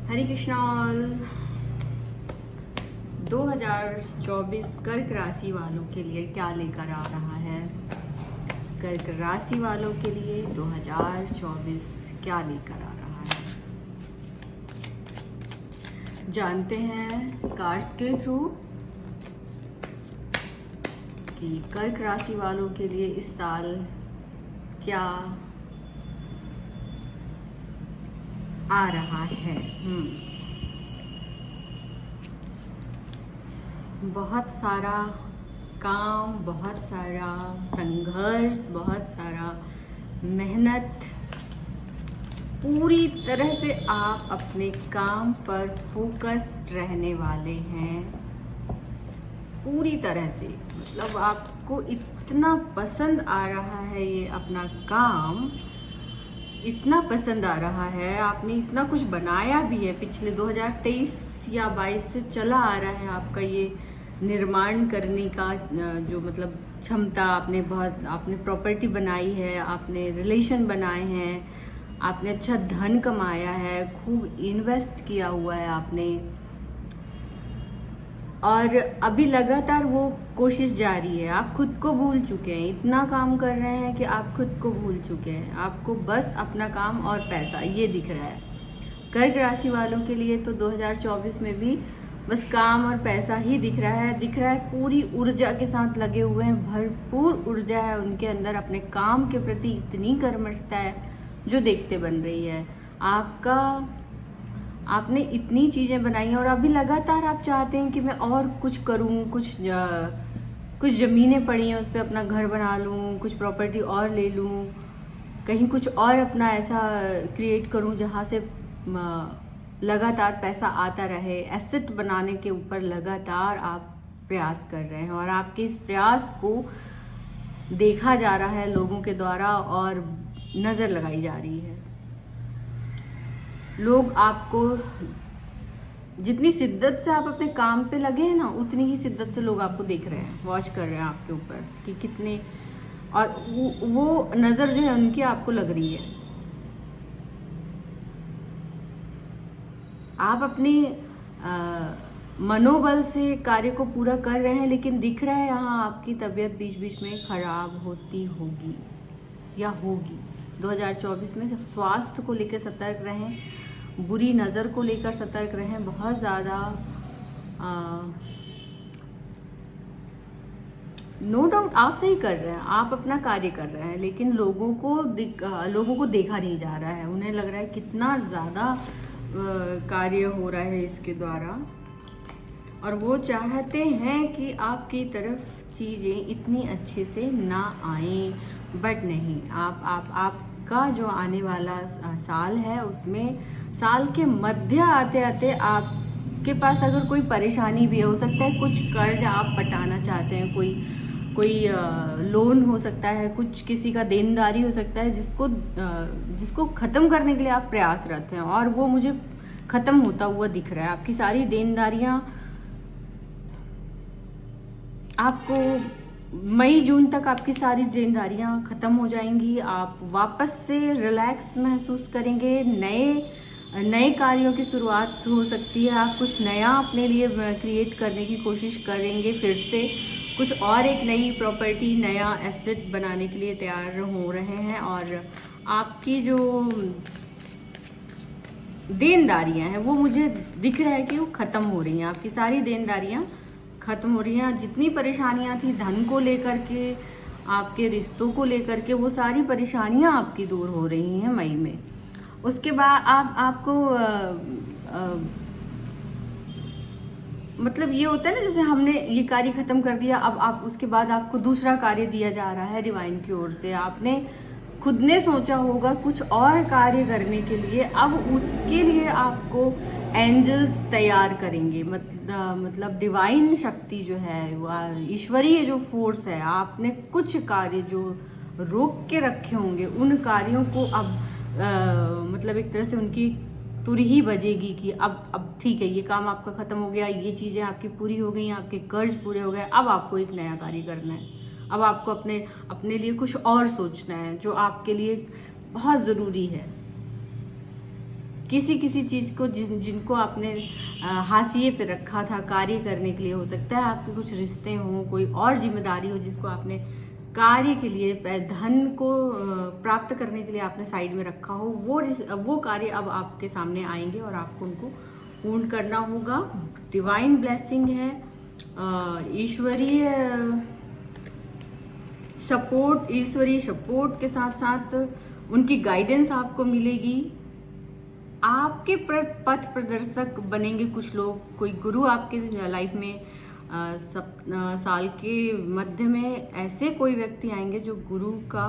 हरे Krishna all. 2024 कर्क राशि वालों के लिए क्या लेकर आ रहा है? कर्क राशि वालों के लिए 2024 क्या लेकर आ रहा है, जानते हैं कार्ड्स के थ्रू कि कर्क राशि वालों के लिए इस साल क्या आ रहा है। बहुत सारा काम, बहुत सारा संघर्ष, बहुत सारा मेहनत, पूरी तरह से आप अपने काम पर फोकस्ड रहने वाले हैं। पूरी तरह से मतलब आपको इतना पसंद आ रहा है, ये अपना काम इतना पसंद आ रहा है, आपने इतना कुछ बनाया भी है। पिछले 2023 या 22 से चला आ रहा है आपका ये निर्माण करने का जो मतलब क्षमता। आपने प्रॉपर्टी बनाई है, आपने रिलेशन बनाए हैं, आपने अच्छा धन कमाया है, खूब इन्वेस्ट किया हुआ है आपने, और अभी लगातार वो कोशिश जारी है। आप खुद को भूल चुके हैं, इतना काम कर रहे हैं कि आप खुद को भूल चुके हैं। आपको बस अपना काम और पैसा ये दिख रहा है। कर्क राशि वालों के लिए तो 2024 में भी बस काम और पैसा ही दिख रहा है। पूरी ऊर्जा के साथ लगे हुए हैं, भरपूर ऊर्जा है उनके अंदर, अपने काम के प्रति इतनी कर्मठता है जो देखते बन रही है। आपने इतनी चीज़ें बनाई हैं और अभी लगातार आप चाहते हैं कि मैं और कुछ करूं, कुछ ज़मीनें पड़ी हैं उस पर अपना घर बना लूं, कुछ प्रॉपर्टी और ले लूं, कहीं कुछ और अपना ऐसा क्रिएट करूं जहां से लगातार पैसा आता रहे। एसेट बनाने के ऊपर लगातार आप प्रयास कर रहे हैं और आपके इस प्रयास को देखा जा रहा है लोगों के द्वारा और नज़र लगाई जा रही है। लोग आपको, जितनी शिद्दत से आप अपने काम पे लगे हैं ना, उतनी ही शिद्दत से लोग आपको देख रहे हैं, वॉच कर रहे हैं आपके ऊपर कि कितने, और वो नज़र जो है उनकी आपको लग रही है। आप अपने मनोबल से कार्य को पूरा कर रहे हैं, लेकिन दिख रहा है यहाँ आपकी तबीयत बीच बीच में खराब होती होगी या होगी। 2024 में स्वास्थ्य को लेकर सतर्क रहें, बुरी नज़र को लेकर सतर्क रहें। बहुत ज़्यादा नो डाउट आप सही कर रहे हैं, आप अपना कार्य कर रहे हैं, लेकिन लोगों को देखा नहीं जा रहा है। उन्हें लग रहा है कितना ज़्यादा कार्य हो रहा है इसके द्वारा, और वो चाहते हैं कि आपकी तरफ चीज़ें इतनी अच्छे से ना आएं, बट नहीं। आपका जो आने वाला साल है, उसमें साल के मध्य आते आते आपके पास अगर कोई परेशानी भी हो सकता है, कुछ कर्ज आप पटाना चाहते हैं, कोई लोन हो सकता है, कुछ किसी का देनदारी हो सकता है, जिसको ख़त्म करने के लिए आप प्रयासरत हैं, और वो मुझे ख़त्म होता हुआ दिख रहा है। आपकी सारी देनदारियाँ आपको मई जून तक आपकी सारी देनदारियाँ ख़त्म हो जाएंगी। आप वापस से रिलैक्स महसूस करेंगे, नए कार्यों की शुरुआत हो सकती है। आप कुछ नया अपने लिए क्रिएट करने की कोशिश करेंगे, फिर से कुछ और एक नई प्रॉपर्टी, नया एसेट बनाने के लिए तैयार हो रहे हैं। और आपकी जो देनदारियां हैं वो मुझे दिख रहा है कि वो ख़त्म हो रही हैं। आपकी सारी देनदारियां ख़त्म हो रही हैं। जितनी परेशानियां थी धन को लेकर के, आपके रिश्तों को लेकर के, वो सारी परेशानियां आपकी दूर हो रही हैं मई में। उसके बाद आपको मतलब ये होता है ना, जैसे हमने ये कार्य ख़त्म कर दिया, अब आप उसके बाद आपको दूसरा कार्य दिया जा रहा है डिवाइन की ओर से। आपने खुद ने सोचा होगा कुछ और कार्य करने के लिए, अब उसके लिए आपको एंजल्स तैयार करेंगे। मतलब डिवाइन शक्ति जो है, ईश्वरीय जो फोर्स है, आपने कुछ कार्य जो रोक के रखे होंगे, उन कार्यों को अब मतलब एक तरह से उनकी तुरी ही बजेगी कि अब ठीक है, ये काम आपका ख़त्म हो गया, ये चीज़ें आपकी पूरी हो गई, आपके कर्ज पूरे हो गए, अब आपको एक नया कार्य करना है। अब आपको अपने लिए कुछ और सोचना है जो आपके लिए बहुत ज़रूरी है। किसी किसी चीज़ को जिनको आपने हाशिए पे रखा था कार्य करने के लिए, हो सकता है आपके कुछ रिश्ते हों, कोई और जिम्मेदारी हो जिसको आपने कार्य के लिए, धन को प्राप्त करने के लिए आपने साइड में रखा हो, वो कार्य अब आपके सामने आएंगे और आपको उनको पूर्ण करना होगा। डिवाइन ब्लेसिंग है, ईश्वरीय सपोर्ट के साथ साथ उनकी गाइडेंस आपको मिलेगी। आपके पथ प्रदर्शक बनेंगे कुछ लोग, कोई गुरु आपके लाइफ में साल के मध्य में ऐसे कोई व्यक्ति आएंगे जो गुरु का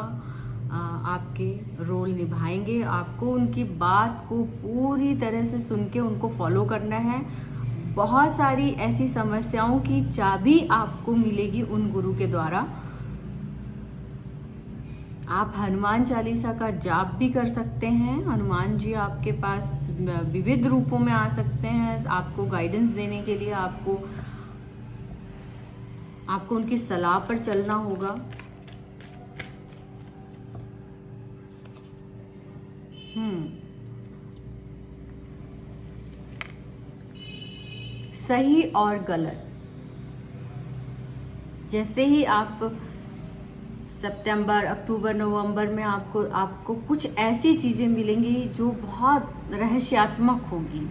आपके रोल निभाएंगे। आपको उनकी बात को पूरी तरह से सुन के उनको फॉलो करना है। बहुत सारी ऐसी समस्याओं की चाबी आपको मिलेगी उन गुरु के द्वारा। आप हनुमान चालीसा का जाप भी कर सकते हैं। हनुमान जी आपके पास विविध रूपों में आ सकते हैं आपको गाइडेंस देने के लिए। आपको उनकी सलाह पर चलना होगा। सही और गलत, जैसे ही आप सितंबर, अक्टूबर, नवंबर में आपको कुछ ऐसी चीज़ें मिलेंगी जो बहुत रहस्यात्मक होगी।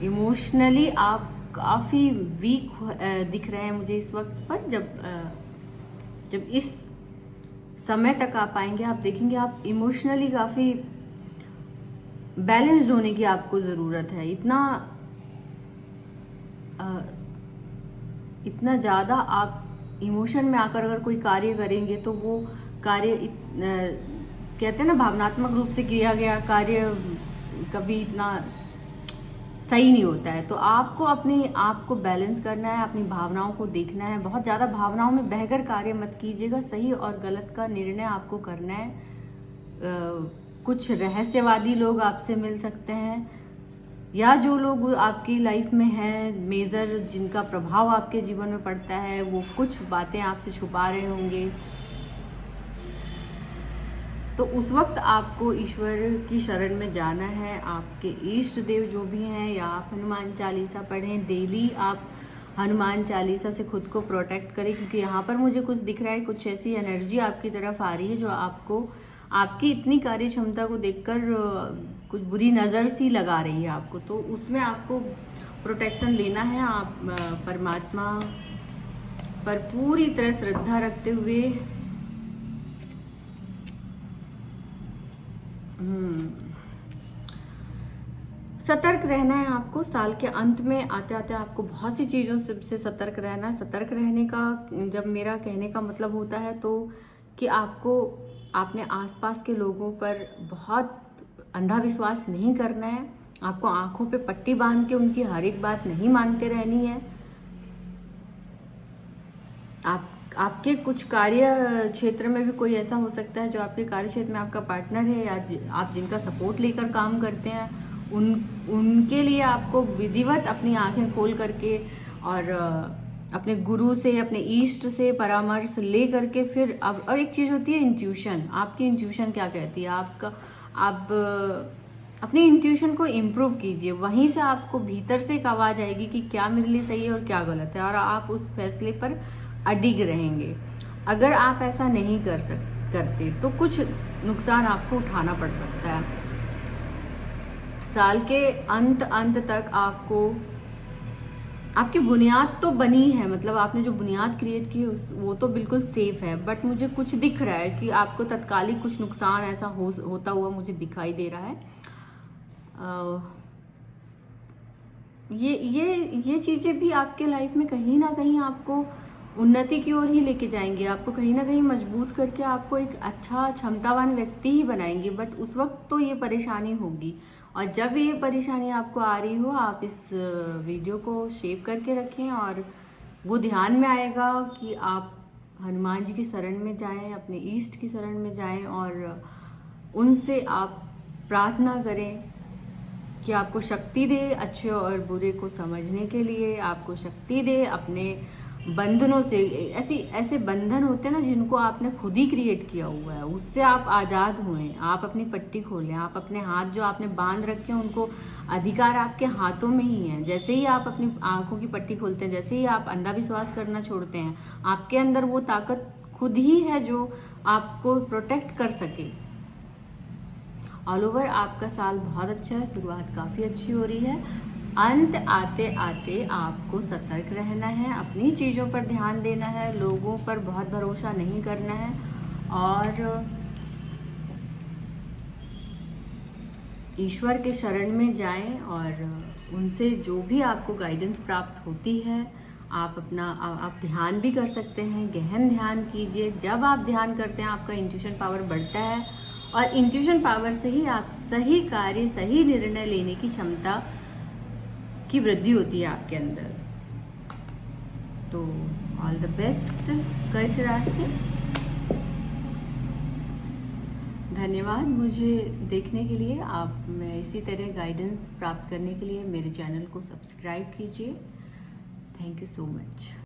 इमोशनली आप काफ़ी वीक दिख रहे हैं मुझे इस वक्त पर। जब इस समय तक आप आएंगे, आप देखेंगे आप इमोशनली काफ़ी बैलेंस्ड होने की आपको ज़रूरत है। इतना ज़्यादा आप इमोशन में आकर अगर कोई कार्य करेंगे तो वो कार्य कहते हैं ना, भावनात्मक रूप से किया गया कार्य कभी इतना सही नहीं होता है। तो आपको अपने आप को बैलेंस करना है, अपनी भावनाओं को देखना है। बहुत ज़्यादा भावनाओं में बहकर कार्य मत कीजिएगा। सही और गलत का निर्णय आपको करना है। कुछ रहस्यवादी लोग आपसे मिल सकते हैं, या जो लोग आपकी लाइफ में हैं मेजर, जिनका प्रभाव आपके जीवन में पड़ता है, वो कुछ बातें आपसे छुपा रहे होंगे। तो उस वक्त आपको ईश्वर की शरण में जाना है। आपके इष्ट देव जो भी हैं, या आप हनुमान चालीसा पढ़ें। डेली आप हनुमान चालीसा से खुद को प्रोटेक्ट करें, क्योंकि यहाँ पर मुझे कुछ दिख रहा है, कुछ ऐसी एनर्जी आपकी तरफ आ रही है जो आपको आपकी इतनी कार्य क्षमता को देखकर कुछ बुरी नज़र सी लगा रही है आपको। तो उसमें आपको प्रोटेक्शन लेना है। आप परमात्मा पर पूरी तरह श्रद्धा रखते हुए सतर्क रहना है आपको। साल के अंत में आते आते आपको बहुत सी चीज़ों से सतर्क रहना है। सतर्क रहने का जब मेरा कहने का मतलब होता है तो कि आपको अपने आसपास के लोगों पर बहुत अंधविश्वास नहीं करना है। आपको आंखों पे पट्टी बांध के उनकी हर एक बात नहीं मानते रहनी है। आपके कुछ कार्य क्षेत्र में भी कोई ऐसा हो सकता है जो आपके कार्य क्षेत्र में आपका पार्टनर है, या आप जिनका सपोर्ट लेकर काम करते हैं, उनके लिए आपको विधिवत अपनी आंखें खोल करके और अपने गुरु से, अपने ईष्ट से परामर्श ले करके फिर अब। और एक चीज़ होती है इंट्यूशन। आपकी इंट्यूशन क्या कहती है, आप अपनी इंट्यूशन को इम्प्रूव कीजिए। वहीं से आपको भीतर से एक आवाज़ आएगी कि क्या मेरे लिए सही है और क्या गलत है, और आप उस फैसले पर अडिग रहेंगे। अगर आप ऐसा नहीं करते तो कुछ नुकसान आपको उठाना पड़ सकता है। साल के अंत तक आपकी बुनियाद तो बनी है, मतलब आपने जो बुनियाद क्रिएट की वो तो बिल्कुल सेफ है। बट मुझे कुछ दिख रहा है कि आपको तत्कालिक कुछ नुकसान ऐसा होता हुआ मुझे दिखाई दे रहा है। ये चीज़ें भी आपके लाइफ में कहीं ना कहीं आपको उन्नति की ओर ही लेके जाएंगे। आपको कहीं ना कहीं मजबूत करके आपको एक अच्छा क्षमतावान व्यक्ति ही बनाएंगे। बट उस वक्त तो ये परेशानी होगी, और जब ये परेशानी आपको आ रही हो, आप इस वीडियो को सेव करके रखें और वो ध्यान में आएगा कि आप हनुमान जी की शरण में जाएं, अपने ईष्ट की शरण में जाएं और उनसे आप प्रार्थना करें कि आपको शक्ति दे अच्छे और बुरे को समझने के लिए, आपको शक्ति दे अपने बंधनों से, ऐसे बंधन होते हैं ना जिनको आपने खुद ही क्रिएट किया हुआ है, उससे आप आज़ाद हुए। आप अपनी पट्टी खोलें, आप अपने हाथ जो आपने बांध रखे हैं उनको, अधिकार आपके हाथों में ही है। जैसे ही आप अपनी आंखों की पट्टी खोलते हैं, जैसे ही आप अंधविश्वास करना छोड़ते हैं, आपके अंदर वो ताकत खुद ही है जो आपको प्रोटेक्ट कर सके। ऑल ओवर आपका साल बहुत अच्छा है, शुरुआत काफ़ी अच्छी हो रही है। अंत आते आते आपको सतर्क रहना है, अपनी चीज़ों पर ध्यान देना है, लोगों पर बहुत भरोसा नहीं करना है, और ईश्वर के शरण में जाएं और उनसे जो भी आपको गाइडेंस प्राप्त होती है, आप ध्यान भी कर सकते हैं, गहन ध्यान कीजिए। जब आप ध्यान करते हैं आपका इंट्यूशन पावर बढ़ता है, और इंट्यूशन पावर से ही आप सही कार्य, सही निर्णय लेने की क्षमता की वृद्धि होती है आपके अंदर। तो ऑल द बेस्ट कर्क राशि। धन्यवाद मुझे देखने के लिए। आप मैं इसी तरह गाइडेंस प्राप्त करने के लिए मेरे चैनल को सब्सक्राइब कीजिए। Thank you so much.